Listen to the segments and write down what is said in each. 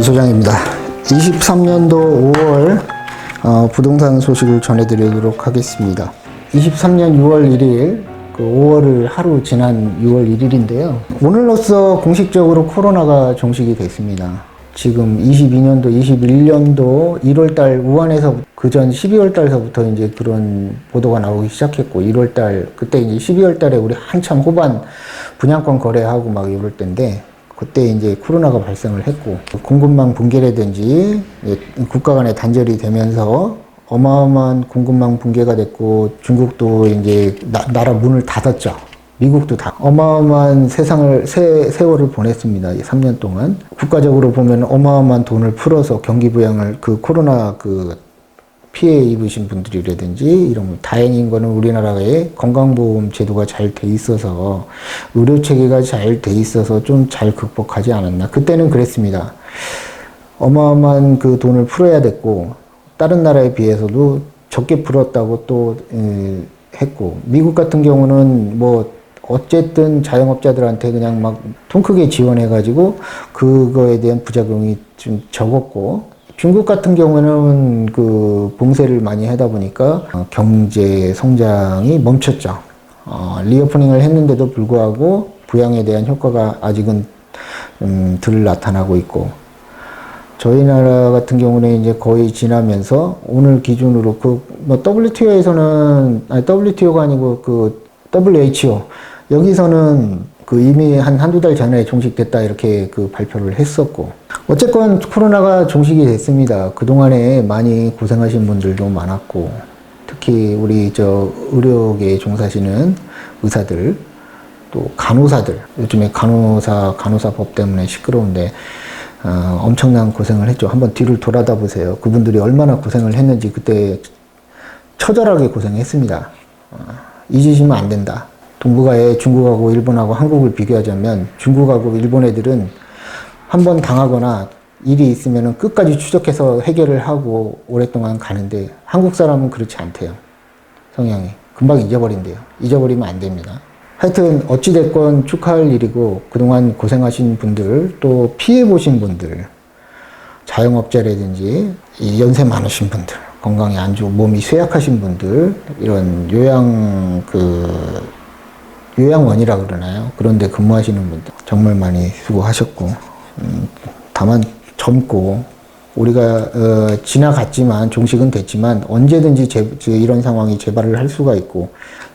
소장입니다. 23년도 5월 부동산 소식을 전해드리도록 하겠습니다. 23년 6월 1일, 5월을 하루 지난 6월 1일인데요. 오늘로써 공식적으로 코로나가 종식이 됐습니다. 지금 22년도, 21년도 1월달 우한에서 그전 12월달서부터 이제 그런 보도가 나오기 시작했고, 1월달 그때 이제 12월달에 우리 한참 후반 분양권 거래하고 막 이럴 때인데, 그때 이제 코로나가 발생을 했고, 공급망 붕괴라든지 국가 간의 단절이 되면서 어마어마한 공급망 붕괴가 됐고, 중국도 이제 나라 문을 닫았죠. 미국도 다 어마어마한 세월을 보냈습니다. 3년 동안. 국가적으로 보면 어마어마한 돈을 풀어서 경기 부양을 코로나 피해 입으신 분들이라든지 이런 다행인 거는 우리나라의 건강보험 제도가 잘 돼 있어서 의료 체계가 잘 돼 있어서 좀 잘 극복하지 않았나. 그때는 그랬습니다. 어마어마한 돈을 풀어야 됐고 다른 나라에 비해서도 적게 풀었다고 또 했고, 미국 같은 경우는 어쨌든 자영업자들한테 그냥 막 통 크게 지원해가지고 그거에 대한 부작용이 좀 적었고, 중국 같은 경우는 봉쇄를 많이 하다 보니까 경제 성장이 멈췄죠. 리오프닝을 했는데도 불구하고 부양에 대한 효과가 아직은 덜 나타나고 있고, 저희 나라 같은 경우는 이제 거의 지나면서 오늘 기준으로 WTO에서는 WTO가 아니고 WHO 여기서는 이미 한두 달 전에 종식됐다 이렇게 발표를 했었고, 어쨌건 코로나가 종식이 됐습니다. 그동안에 많이 고생하신 분들도 많았고, 특히 우리 의료계에 종사하시는 의사들, 또 간호사들, 요즘에 간호사법 때문에 시끄러운데 엄청난 고생을 했죠. 한번 뒤를 돌아다 보세요. 그분들이 얼마나 고생을 했는지 그때 처절하게 고생했습니다. 잊으시면 안 된다. 동북아에 중국하고 일본하고 한국을 비교하자면 중국하고 일본 애들은 한번 당하거나 일이 있으면 끝까지 추적해서 해결을 하고 오랫동안 가는데, 한국 사람은 그렇지 않대요. 성향이. 금방 잊어버린대요. 잊어버리면 안 됩니다. 하여튼 어찌됐건 축하할 일이고, 그동안 고생하신 분들, 또 피해보신 분들, 자영업자라든지 연세 많으신 분들, 건강이 안 좋고 몸이 쇠약하신 분들, 이런 요양원이라 그러나요? 그런데 근무하시는 분들 정말 많이 수고하셨고, 다만 젊고 우리가 지나갔지만, 종식은 됐지만 언제든지 이런 상황이 재발을 할 수가 있고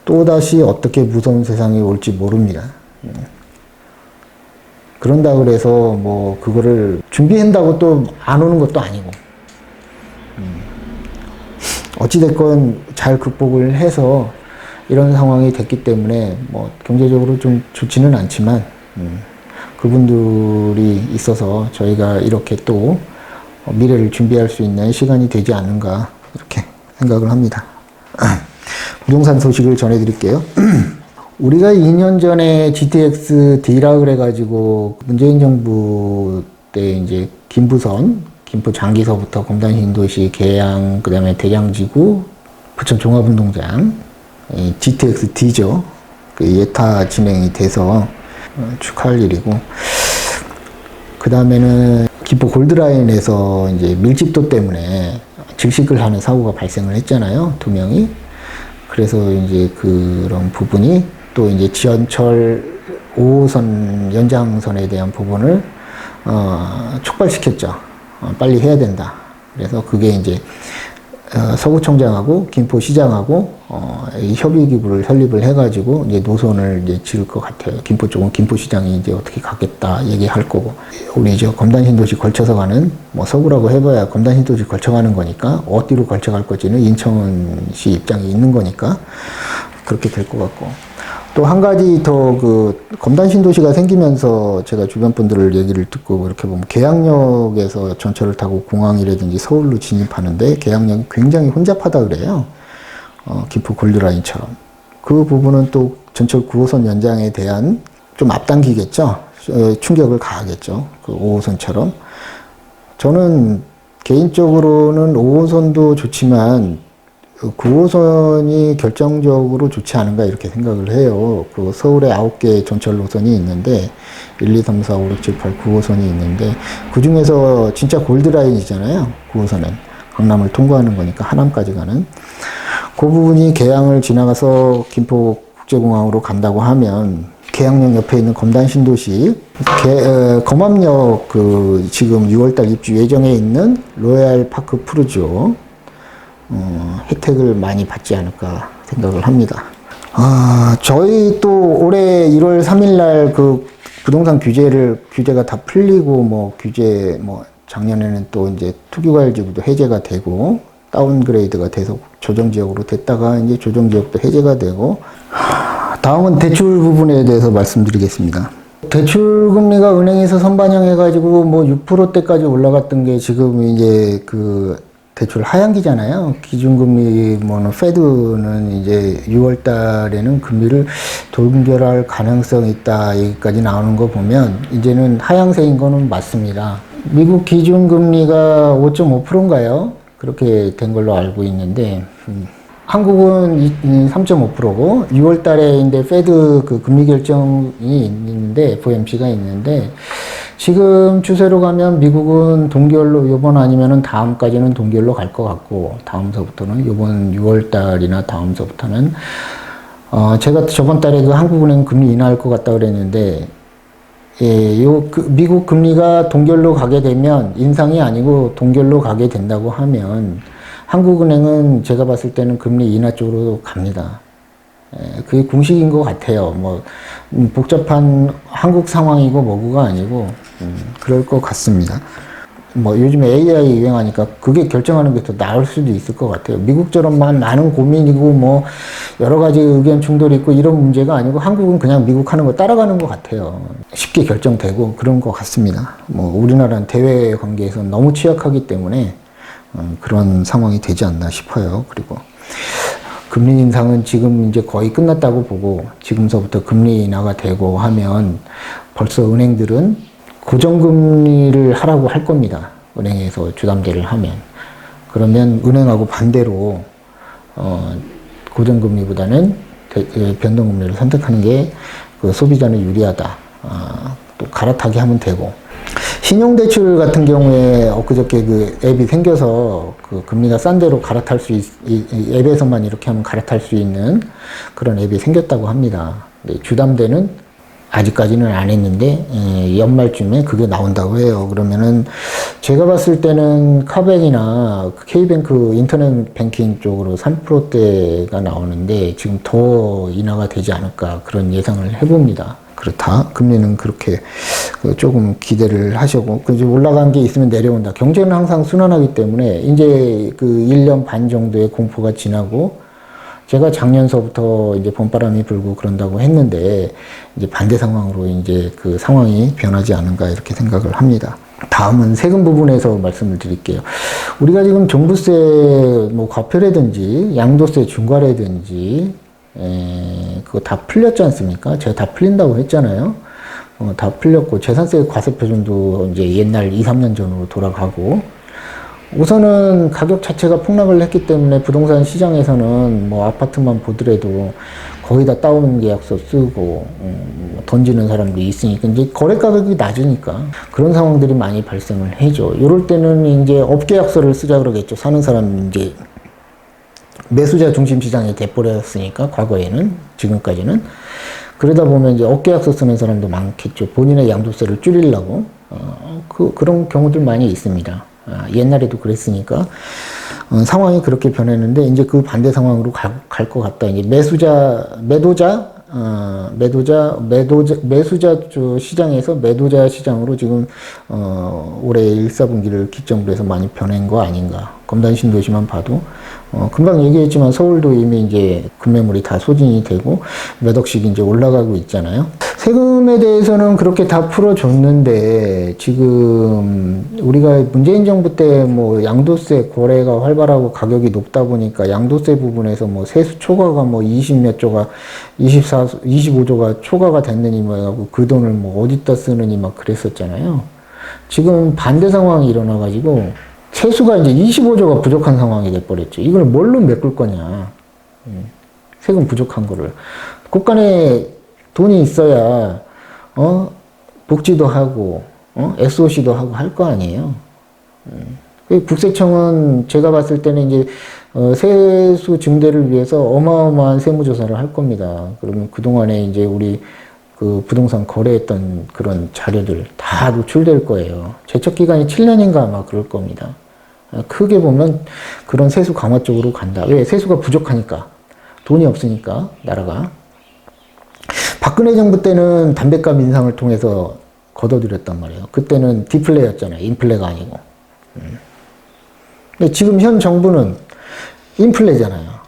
또다시 어떻게 무서운 세상이 올지 모릅니다. 그런다 그래서 그거를 준비한다고 또 안 오는 것도 아니고, 어찌됐건 잘 극복을 해서 이런 상황이 됐기 때문에 경제적으로 좀 좋지는 않지만 그분들이 있어서 저희가 이렇게 또 미래를 준비할 수 있는 시간이 되지 않는가 이렇게 생각을 합니다. 부동산 소식을 전해드릴게요. 우리가 2년 전에 GTX D라 그래가지고 문재인 정부 때 이제 김포 장기서부터 검단 신도시, 계양, 그 다음에 대장지구, 부천 종합운동장, GTX D죠. 예타 진행이 돼서 축하할 일이고, 그 다음에는 김포 골드라인에서 이제 밀집도 때문에 질식을 하는 사고가 발생을 했잖아요. 2명이. 그래서 이제 그런 부분이 또 이제 지하철 5호선 연장선에 대한 부분을 촉발시켰죠. 빨리 해야 된다. 그래서 그게 이제 서구청장하고 김포시장하고 협의기구를 설립을 해가지고 이제 노선을 이제 지을 것 같아요. 김포 쪽은 김포시장이 이제 어떻게 가겠다 얘기할 거고, 우리 검단신도시 걸쳐서 가는 서구라고 해봐야 검단신도시 걸쳐가는 거니까 어디로 걸쳐갈 거지는 인천시 입장이 있는 거니까 그렇게 될 것 같고, 또 한 가지 더 검단신도시가 생기면서 제가 주변 분들 얘기를 듣고 이렇게 보면 계양역에서 전철을 타고 공항이라든지 서울로 진입하는데 계양역이 굉장히 혼잡하다 그래요. 김포 골드라인처럼. 그 부분은 또 전철 9호선 연장에 대한 좀 앞당기겠죠. 충격을 가하겠죠. 5호선처럼. 저는 개인적으로는 5호선도 좋지만 9호선이 결정적으로 좋지 않은가 이렇게 생각을 해요. 그 서울에 9개 전철 노선이 있는데 1, 2, 3, 4, 5, 6, 7, 8, 9호선이 있는데 그 중에서 진짜 골드라인이잖아요. 9호선은 강남을 통과하는 거니까 하남까지 가는 그 부분이 계양을 지나가서 김포국제공항으로 간다고 하면 계양역 옆에 있는 검단 신도시 검암역 지금 6월달 입주 예정에 있는 로얄 파크 푸르지오 혜택을 많이 받지 않을까 생각을 합니다. 저희 또 올해 1월 3일날 그 부동산 규제가 다 풀리고 작년에는 또 이제 투기과열지구도 해제가 되고 다운그레이드가 돼서 조정지역으로 됐다가 이제 조정지역도 해제가 되고 다음은 대출 부분에 대해서 말씀드리겠습니다. 대출 금리가 은행에서 선반영해가지고 6%대까지 올라갔던 게 지금 이제 대출 하향기잖아요. 기준금리 페드는 이제 6월 달에는 금리를 동결할 가능성이 있다 얘기까지 나오는 거 보면 이제는 하향세인 거는 맞습니다. 미국 기준금리가 5.5%인가요? 그렇게 된 걸로 알고 있는데 한국은 3.5%고 6월 달에 이제 페드 금리 결정이 있는데 FOMC가 있는데 지금 추세로 가면 미국은 동결로 이번 아니면은 다음까지는 동결로 갈 것 같고 다음서부터는 이번 6월 달이나 다음서부터는 제가 저번 달에 한국은행 금리 인하할 것 같다 그랬는데 미국 금리가 동결로 가게 되면 인상이 아니고 동결로 가게 된다고 하면 한국은행은 제가 봤을 때는 금리 인하 쪽으로 갑니다. 그게 공식인 것 같아요. 복잡한 한국 상황이고 뭐고가 아니고 그럴 것 같습니다. 요즘에 AI 유행하니까 그게 결정하는 게 더 나을 수도 있을 것 같아요. 미국처럼 많은 고민이고 여러 가지 의견 충돌이 있고 이런 문제가 아니고 한국은 그냥 미국 하는 거 따라가는 것 같아요. 쉽게 결정되고 그런 것 같습니다. 우리나라는 대외 관계에서 너무 취약하기 때문에 그런 상황이 되지 않나 싶어요. 그리고 금리 인상은 지금 이제 거의 끝났다고 보고 지금서부터 금리 인하가 되고 하면 벌써 은행들은 고정금리를 하라고 할 겁니다. 은행에서 주담대를 하면. 그러면 은행하고 반대로 고정금리보다는 변동금리를 선택하는 게 소비자는 유리하다. 또 갈아타게 하면 되고. 신용대출 같은 경우에 엊그저께 앱이 생겨서 금리가 싼 데로 갈아탈 앱에서만 이렇게 하면 갈아탈 수 있는 그런 앱이 생겼다고 합니다. 주담대는 아직까지는 안 했는데 연말쯤에 그게 나온다고 해요. 그러면은 제가 봤을 때는 카뱅이나 K뱅크 인터넷 뱅킹 쪽으로 3%대가 나오는데 지금 더 인하가 되지 않을까 그런 예상을 해봅니다. 그렇다. 금리는 그렇게 조금 기대를 하시고, 이제 올라간 게 있으면 내려온다. 경제는 항상 순환하기 때문에, 이제 1년 반 정도의 공포가 지나고, 제가 작년서부터 이제 봄바람이 불고 그런다고 했는데, 이제 반대 상황으로 이제 상황이 변하지 않은가 이렇게 생각을 합니다. 다음은 세금 부분에서 말씀을 드릴게요. 우리가 지금 종부세 과표라든지, 양도세 중과라든지, 그거 다 풀렸지 않습니까? 제가 다 풀린다고 했잖아요. 다 풀렸고, 재산세 과세표준도 이제 옛날 2, 3년 전으로 돌아가고, 우선은 가격 자체가 폭락을 했기 때문에 부동산 시장에서는 아파트만 보더라도 거의 다 다운 계약서 쓰고, 던지는 사람도 있으니까, 이제 거래 가격이 낮으니까 그런 상황들이 많이 발생을 해죠. 이럴 때는 이제 업계약서를 쓰자 그러겠죠. 사는 사람 이제 매수자 중심 시장이 돼버렸으니까 과거에는 지금까지는 그러다 보면 이제 업계약서 쓰는 사람도 많겠죠. 본인의 양도세를 줄이려고 그런 경우들 많이 있습니다. 옛날에도 그랬으니까 상황이 그렇게 변했는데 이제 그 반대 상황으로 갈 것 같다. 이제 매수자 시장에서 매도자 시장으로 지금 올해 1, 4분기를 기점으로 해서 많이 변한 거 아닌가. 검단 신도시만 봐도 금방 얘기했지만 서울도 이미 이제 급매물이 다 소진이 되고 몇 억씩 이제 올라가고 있잖아요. 세금에 대해서는 그렇게 다 풀어줬는데 지금 우리가 문재인 정부 때 양도세 거래가 활발하고 가격이 높다 보니까 양도세 부분에서 세수 초과가 20몇 조가 25조가 초과가 됐느니 그 돈을 어디다 쓰느니 그랬었잖아요. 지금 반대 상황이 일어나가지고 세수가 이제 25조가 부족한 상황이 돼버렸죠. 이걸 뭘로 메꿀 거냐. 세금 부족한 거를. 국간에 돈이 있어야, 복지도 하고, SOC도 하고 할 거 아니에요. 국세청은 제가 봤을 때는 이제, 세수 증대를 위해서 어마어마한 세무조사를 할 겁니다. 그러면 그동안에 이제 우리 그 부동산 거래했던 그런 자료들 다 노출될 거예요. 제척기간이 7년인가 아마 그럴 겁니다. 크게 보면 그런 세수 강화 쪽으로 간다. 왜? 세수가 부족하니까. 돈이 없으니까, 나라가. 박근혜 정부 때는 담배값 인상을 통해서 걷어들였단 말이에요. 그때는 디플레였잖아요. 인플레가 아니고. 근데 지금 현 정부는 인플레잖아요.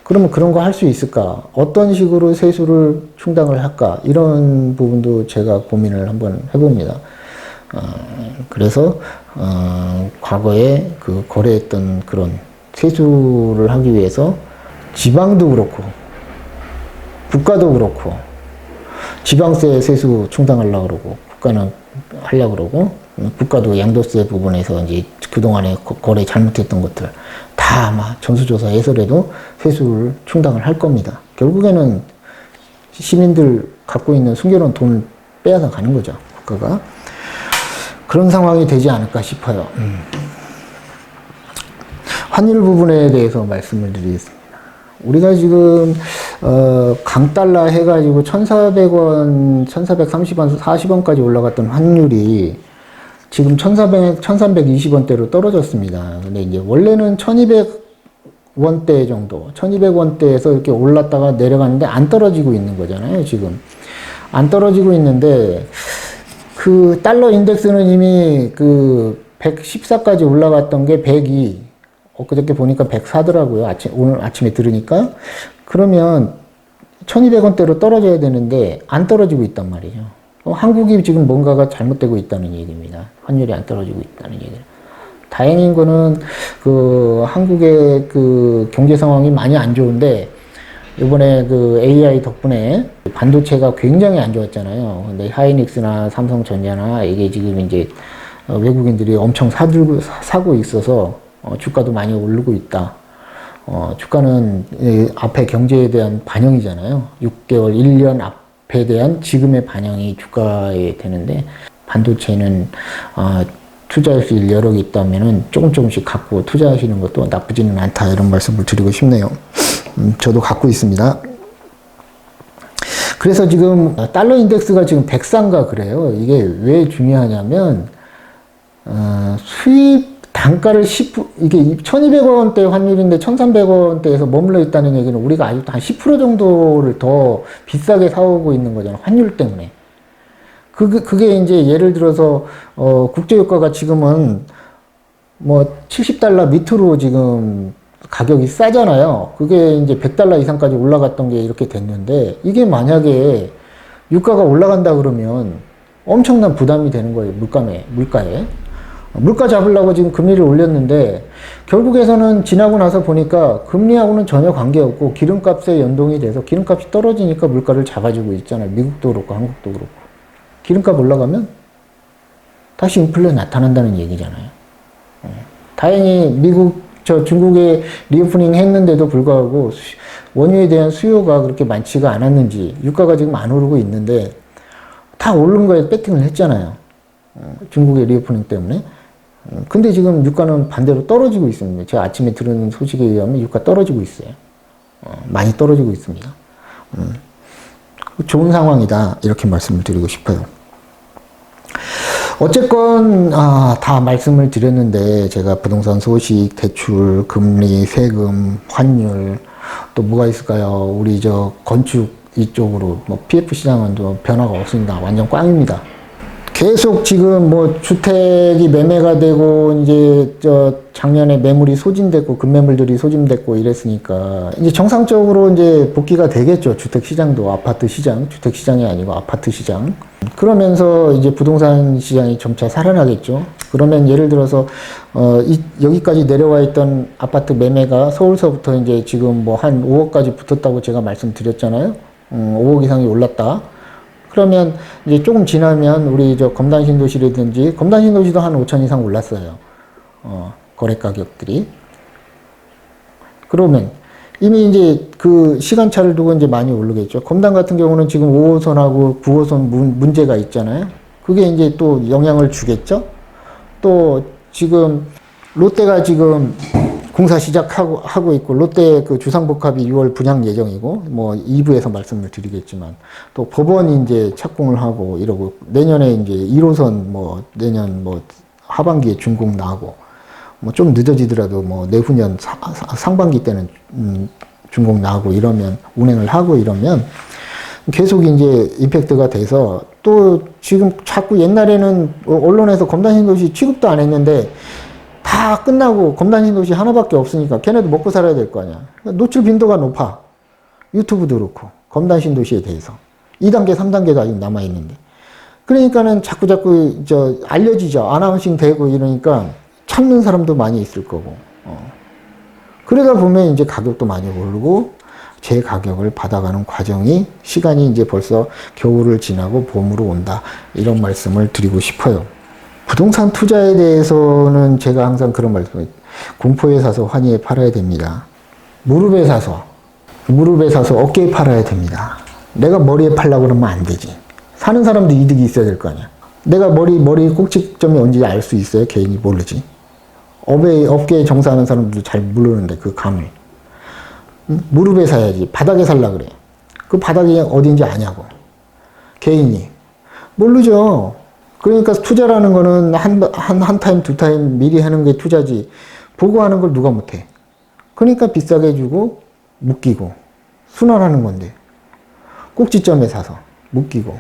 그러면 그런 거 할 수 있을까? 어떤 식으로 세수를 충당을 할까? 이런 부분도 제가 고민을 한번 해봅니다. 그래서, 과거에 그 거래했던 그런 세수를 하기 위해서 지방도 그렇고, 국가도 그렇고, 지방세 세수 충당하려고 그러고, 국가는 하려고 그러고, 국가도 양도세 부분에서 이제 그동안에 거래 잘못했던 것들 다 아마 전수조사해서라도 세수를 충당을 할 겁니다. 결국에는 시민들 갖고 있는 숨겨놓은 돈을 빼앗아 가는 거죠, 국가가. 그런 상황이 되지 않을까 싶어요. 환율 부분에 대해서 말씀을 드리겠습니다. 우리가 지금 강달러 해가지고 1,400원, 1,430원, 40원까지 올라갔던 환율이 지금 1,320원대로 떨어졌습니다. 근데 이제 원래는 1,200원대 정도, 1,200원대에서 이렇게 올랐다가 내려가는데 안 떨어지고 있는 거잖아요, 지금. 안 떨어지고 있는데, 그 달러 인덱스는 이미 그 114까지 올라갔던 게 102, 엊그저께 보니까 104더라고요. 오늘 아침에 들으니까. 그러면 1,200원대로 떨어져야 되는데 안 떨어지고 있단 말이죠. 한국이 지금 뭔가가 잘못되고 있다는 얘기입니다. 환율이 안 떨어지고 있다는 얘기를. 다행인 거는 그 한국의 그 경제 상황이 많이 안 좋은데 이번에 그 AI 덕분에 반도체가 굉장히 안 좋았잖아요. 근데 하이닉스나 삼성전자나 이게 지금 이제 외국인들이 엄청 사고 있어서 주가도 많이 오르고 있다. 주가는 앞에 경제에 대한 반영이잖아요. 6개월, 1년 앞에 대한 지금의 반영이 주가에 되는데 반도체는 투자하실 여력이 있다면은 조금씩 갖고 투자하시는 것도 나쁘지는 않다. 이런 말씀을 드리고 싶네요. 저도 갖고 있습니다. 그래서 지금 달러 인덱스가 지금 104인가 그래요. 이게 왜 중요하냐면 수입 단가를 이게 1,200원대 환율인데 1,300원대에서 머물러 있다는 얘기는 우리가 아직도 한 10% 정도를 더 비싸게 사오고 있는 거잖아요. 환율 때문에. 그게 이제 예를 들어서 국제유가가 지금은 뭐 70달러 밑으로 지금 가격이 싸잖아요. 그게 이제 100달러 이상까지 올라갔던 게 이렇게 됐는데 이게 만약에 유가가 올라간다 그러면 엄청난 부담이 되는 거예요. 물가에. 물가 잡으려고 지금 금리를 올렸는데 결국에서는 지나고 나서 보니까 금리하고는 전혀 관계없고 기름값에 연동이 돼서 기름값이 떨어지니까 물가를 잡아주고 있잖아요. 미국도 그렇고 한국도 그렇고. 기름값 올라가면 다시 인플레 나타난다는 얘기잖아요. 다행히 중국에 리오프닝 했는데도 불구하고 원유에 대한 수요가 그렇게 많지가 않았는지 유가가 지금 안 오르고 있는데 다 오른 거에 배팅을 했잖아요. 중국의 리오프닝 때문에. 근데 지금 유가는 반대로 떨어지고 있습니다. 제가 아침에 들은 소식에 의하면 유가 떨어지고 있어요. 많이 떨어지고 있습니다. 좋은 상황이다. 이렇게 말씀을 드리고 싶어요. 어쨌건 다 말씀을 드렸는데 제가 부동산 소식, 대출, 금리, 세금, 환율 또 뭐가 있을까요? 우리 건축 이쪽으로 뭐 PF 시장은 또 변화가 없습니다. 완전 꽝입니다. 계속 지금 뭐 주택이 매매가 되고 이제 작년에 매물이 소진됐고 급매물들이 소진됐고 이랬으니까 이제 정상적으로 이제 복귀가 되겠죠. 주택 시장도 아파트 시장, 주택 시장이 아니고 아파트 시장. 그러면서 이제 부동산 시장이 점차 살아나겠죠. 그러면 예를 들어서 여기까지 내려와 있던 아파트 매매가 서울서부터 이제 지금 뭐 한 5억까지 붙었다고 제가 말씀드렸잖아요. 5억 이상이 올랐다. 그러면 이제 조금 지나면 우리 검단신도시라든지 검단신도시도 한 5천 이상 올랐어요. 거래 가격들이. 그러면 이미 이제 그 시간차를 두고 이제 많이 오르겠죠. 검단 같은 경우는 지금 5호선하고 9호선 문제가 있잖아요. 그게 이제 또 영향을 주겠죠. 또 지금 롯데가 지금 공사 시작하고 있고, 롯데 그 주상복합이 6월 분양 예정이고, 뭐 2부에서 말씀을 드리겠지만, 또 법원이 이제 착공을 하고 이러고, 내년에 이제 1호선 뭐 내년 뭐 하반기에 준공 나고, 뭐 좀 늦어지더라도 뭐 내후년 상반기 때는 준공 나고 이러면, 운행을 하고 이러면 계속 이제 임팩트가 돼서, 또 지금 자꾸 옛날에는 언론에서 검단 신도시 취급도 안 했는데 다 끝나고 검단 신도시 하나밖에 없으니까 걔네도 먹고 살아야 될 거 아니야. 노출 빈도가 높아. 유튜브도 그렇고 검단 신도시에 대해서 2단계 3단계도 아직 남아 있는데, 그러니까는 자꾸 알려지죠. 아나운싱 되고 이러니까 참는 사람도 많이 있을 거고, 그러다 보면 이제 가격도 많이 오르고 제 가격을 받아가는 과정이, 시간이 이제 벌써 겨울을 지나고 봄으로 온다, 이런 말씀을 드리고 싶어요. 부동산 투자에 대해서는 제가 항상 그런 말씀을, 공포에 사서 환희에 팔아야 됩니다. 무릎에 사서 어깨에 팔아야 됩니다. 내가 머리에 팔려고 그러면 안 되지. 사는 사람도 이득이 있어야 될 거 아니야. 내가 머리 꼭지점이 언제 알 수 있어요? 개인이 모르지. 업계에 종사하는 사람들도 잘 모르는데 그 감을. 무릎에 사야지. 바닥에 살라 그래. 그 바닥이 어딘지 아냐고. 개인이. 모르죠. 그러니까 투자라는 거는 한 타임, 두 타임 미리 하는 게 투자지. 보고 하는 걸 누가 못해. 그러니까 비싸게 주고 묶이고 순환하는 건데. 꼭지점에 사서 묶이고.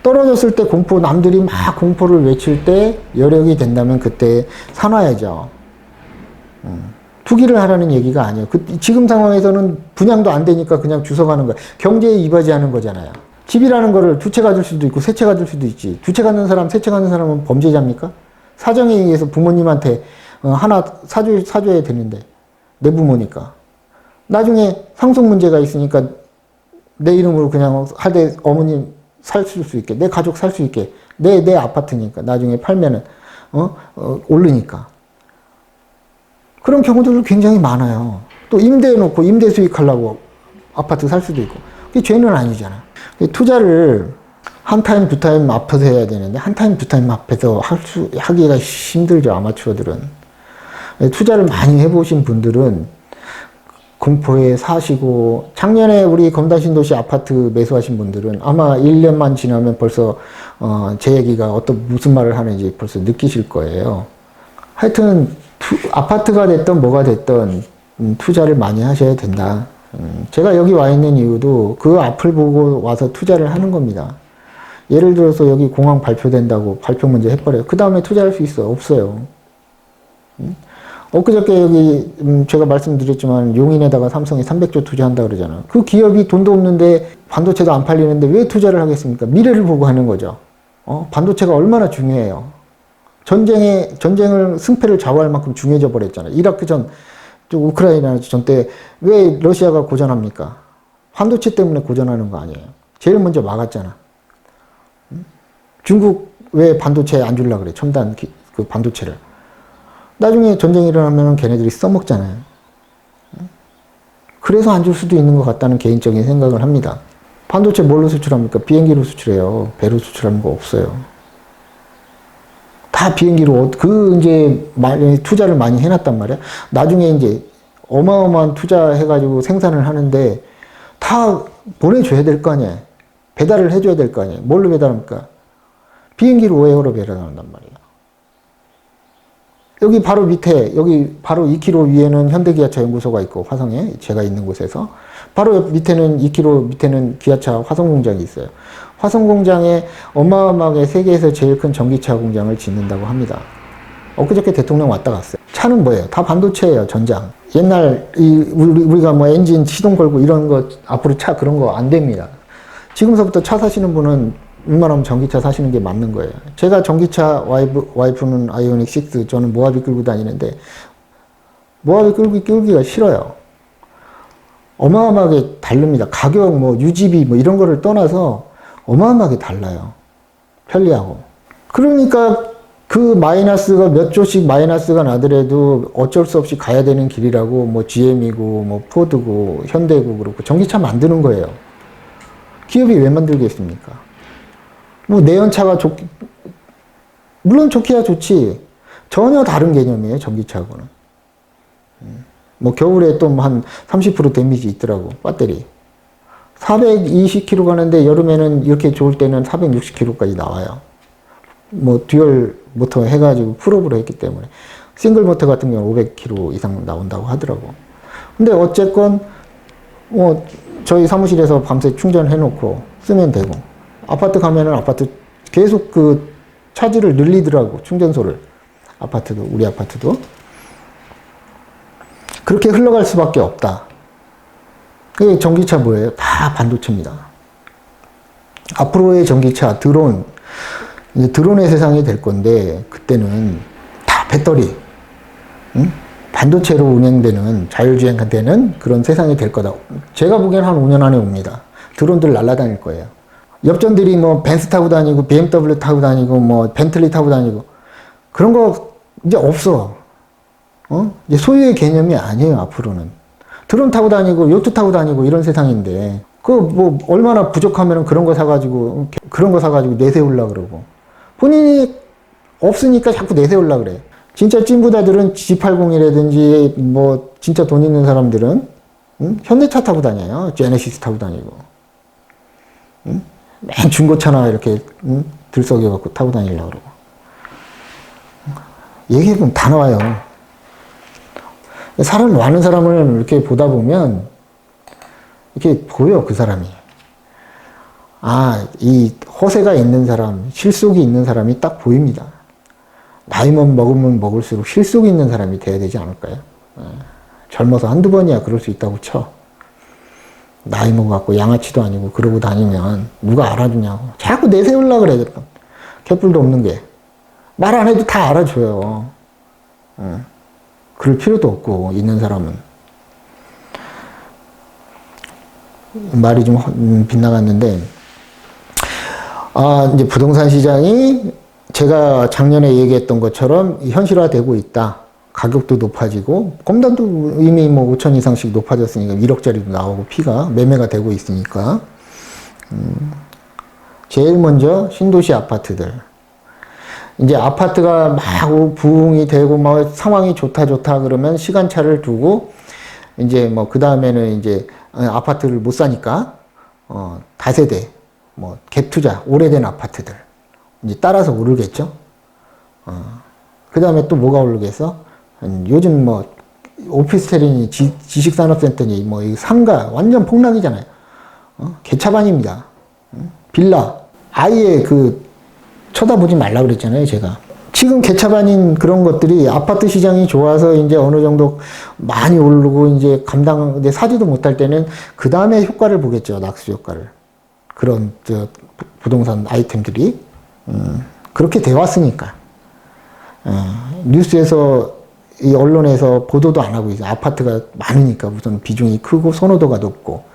떨어졌을 때 남들이 막 공포를 외칠 때 여력이 된다면 그때 사놔야죠. 투기를 하라는 얘기가 아니에요. 지금 상황에서는 분양도 안 되니까 그냥 주워가는 거야. 경제에 이바지하는 거잖아요. 집이라는 거를 두 채 가질 수도 있고 세 채 가질 수도 있지. 두 채 갖는 사람, 세 채 갖는 사람은 범죄자입니까? 사정에 의해서 부모님한테 하나 사줘야 되는데, 내 부모니까. 나중에 상속 문제가 있으니까 내 이름으로 그냥 하되 어머님 살 수 있게, 내 가족 살 수 있게, 내 아파트니까 나중에 팔면은 오르니까. 그런 경우들도 굉장히 많아요. 또 임대해놓고 임대 수익하려고 아파트 살 수도 있고. 그게 죄는 아니잖아. 투자를 한 타임, 두 타임 앞에서 해야 되는데, 한 타임, 두 타임 앞에서 하기가 힘들죠, 아마추어들은. 투자를 많이 해보신 분들은 공포에 사시고, 작년에 우리 검단신도시 아파트 매수하신 분들은 아마 1년만 지나면 벌써 제 얘기가 무슨 말을 하는지 벌써 느끼실 거예요. 하여튼 아파트가 됐든 뭐가 됐든 투자를 많이 하셔야 된다. 제가 여기 와 있는 이유도 그 앞을 보고 와서 투자를 하는 겁니다. 예를 들어서 여기 공항 발표된다고 발표 문제 해버려요. 그 다음에 투자할 수 있어? 없어요. 엊그저께 여기 제가 말씀드렸지만 용인에다가 삼성이 300조 투자한다 그러잖아요. 그 기업이 돈도 없는데 반도체도 안 팔리는데 왜 투자를 하겠습니까? 미래를 보고 하는 거죠. 반도체가 얼마나 중요해요. 전쟁을 승패를 좌우할 만큼 중요해져 버렸잖아요. 이라크 전, 우크라이나 전 때 왜 러시아가 고전합니까? 반도체 때문에 고전하는 거 아니에요. 제일 먼저 막았잖아. 중국 왜 반도체 안 주려고 그래? 첨단 그 반도체를. 나중에 전쟁이 일어나면 걔네들이 써먹잖아요. 그래서 안 줄 수도 있는 것 같다는 개인적인 생각을 합니다. 반도체 뭘로 수출합니까? 비행기로 수출해요. 배로 수출하는 거 없어요. 다 비행기로, 이제 투자를 많이 해놨단 말이야. 나중에 이제 어마어마한 투자해가지고 생산을 하는데 다 보내줘야 될 거 아니야. 배달을 해줘야 될 거 아니야. 뭘로 배달합니까? 비행기로 웨어로 배달한단 말이야. 여기 바로 밑에, 여기 바로 2km 위에는 현대기아차 연구소가 있고, 화성에, 제가 있는 곳에서. 바로 밑에는 2km 밑에는 기아차 화성공장이 있어요. 화성공장에 어마어마하게 세계에서 제일 큰 전기차 공장을 짓는다고 합니다. 엊그저께 대통령 왔다 갔어요. 차는 뭐예요? 다 반도체예요, 전장. 옛날, 우리가 뭐 엔진 시동 걸고 이런 거, 앞으로 차 그런 거 안 됩니다. 지금서부터 차 사시는 분은 웬만하면 전기차 사시는 게 맞는 거예요. 제가 전기차, 와이프는 아이오닉 6, 저는 모하비 끌고 다니는데, 모하비 끌기가 싫어요. 어마어마하게 다릅니다. 가격, 뭐, 유지비, 뭐, 이런 거를 떠나서 어마어마하게 달라요. 편리하고. 그러니까 그 마이너스가 몇 조씩 마이너스가 나더라도 어쩔 수 없이 가야 되는 길이라고 뭐 GM이고 뭐 포드고 현대고 그렇고 전기차 만드는 거예요. 기업이 왜 만들겠습니까? 뭐 내연차가 물론 좋기야 좋지. 전혀 다른 개념이에요, 전기차하고는. 뭐 겨울에 또 한 30% 데미지 있더라고, 배터리. 420km 가는데 여름에는 이렇게 좋을 때는 460km까지 나와요. 뭐 듀얼 모터 해가지고 풀업으로 했기 때문에. 싱글 모터 같은 경우는 500km 이상 나온다고 하더라고. 근데 어쨌건 뭐 저희 사무실에서 밤새 충전해놓고 쓰면 되고, 아파트 가면은 아파트 계속 그 차지를 늘리더라고, 충전소를. 아파트도, 우리 아파트도. 그렇게 흘러갈 수밖에 없다. 그게 전기차 뭐예요? 다 반도체입니다. 앞으로의 전기차, 드론, 이제 드론의 세상이 될 건데, 그때는 다 배터리, 응? 반도체로 운영되는, 자율주행되는 그런 세상이 될 거다. 제가 보기엔 한 5년 안에 옵니다. 드론들 날아다닐 거예요. 엽전들이 뭐 벤츠 타고 다니고, BMW 타고 다니고, 뭐 벤틀리 타고 다니고, 그런 거 이제 없어. 이제 소유의 개념이 아니에요, 앞으로는. 드론 타고 다니고, 요트 타고 다니고, 이런 세상인데, 뭐, 얼마나 부족하면 그런 거 사가지고 내세우려고 그러고. 본인이 없으니까 자꾸 내세우려고 그래. 진짜 찐부자들은 G80이라든지, 뭐, 진짜 돈 있는 사람들은, 현대차 타고 다녀요. 제네시스 타고 다니고. 맨 중고차나 이렇게, 들썩여갖고 타고 다니려고 그러고. 얘기해보면 다 나와요. 사람 많은 사람을 이렇게 보다 보면 이렇게 보여, 그 사람이. 아, 이 허세가 있는 사람, 실속이 있는 사람이 딱 보입니다. 나이만 먹으면 먹을수록 실속이 있는 사람이 돼야 되지 않을까요? 젊어서 한두 번이야 그럴 수 있다고 쳐. 나이 먹어갖고 양아치도 아니고 그러고 다니면 누가 알아주냐고. 자꾸 내세우려고 그래. 개뿔도 없는 게. 말 안 해도 다 알아줘요. 그럴 필요도 없고, 있는 사람은. 말이 좀 빗나갔는데, 이제 부동산 시장이 제가 작년에 얘기했던 것처럼 현실화되고 있다. 가격도 높아지고, 건단도 이미 뭐 5천 이상씩 높아졌으니까 1억짜리도 나오고, 피가, 매매가 되고 있으니까. 제일 먼저 신도시 아파트들. 이제 아파트가 막 부흥이 되고 막 상황이 좋다 그러면 시간차를 두고 이제 뭐 그 다음에는 이제 아파트를 못 사니까 다세대 뭐 갭 투자 오래된 아파트들 이제 따라서 오르겠죠. 그 다음에 또 뭐가 오르겠어? 요즘 뭐 오피스텔이니 지식산업센터니 뭐 이 상가 완전 폭락이잖아요. 개차반입니다. 빌라 아예 그 쳐다보지 말라 그랬잖아요, 제가. 지금 개차반인 그런 것들이 아파트 시장이 좋아서 이제 어느 정도 많이 오르고 이제 이제 사지도 못할 때는 그 다음에 효과를 보겠죠, 낙수 효과를. 그런 부동산 아이템들이. 그렇게 돼 왔으니까. 뉴스에서, 이 언론에서 보도도 안 하고 있어요. 아파트가 많으니까 우선 비중이 크고 선호도가 높고.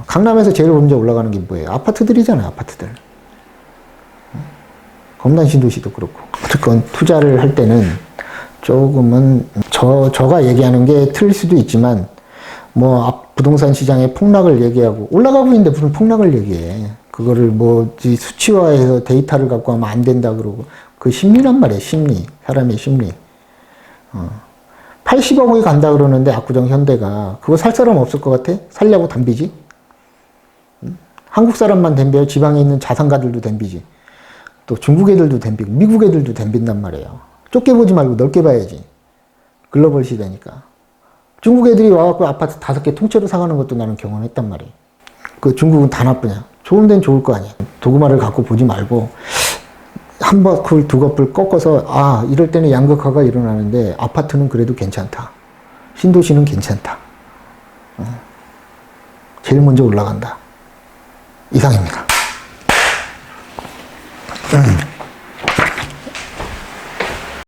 강남에서 제일 먼저 올라가는 게 뭐예요? 아파트들이잖아요, 아파트들. 검단 신도시도 그렇고. 어쨌건 투자를 할 때는 조금은 저가 얘기하는 게 틀릴 수도 있지만 뭐 부동산 시장의 폭락을 얘기하고 올라가고 있는데 무슨 폭락을 얘기해. 그거를 뭐 수치화해서 데이터를 갖고 하면 안 된다 그러고 그 심리란 말이에요. 심리. 사람의 심리. 80억이 간다 그러는데 압구정 현대가 그거 살 사람 없을 것 같아? 살려고 덤비지? 한국 사람만 덤벼요. 지방에 있는 자산가들도 덤비지. 또 중국 애들도 덤비고 미국 애들도 덤빈단 말이에요. 좁게 보지 말고 넓게 봐야지. 글로벌 시대니까. 중국 애들이 와갖고 아파트 5개 통째로 사가는 것도 나는 경험했단 말이에요. 그 중국은 다 나쁘냐? 좋은 데는 좋을 거 아니야. 도구마를 갖고 보지 말고 한 바퀴 두 거풀 꺾어서 이럴 때는 양극화가 일어나는데 아파트는 그래도 괜찮다. 신도시는 괜찮다. 제일 먼저 올라간다. 이상입니다.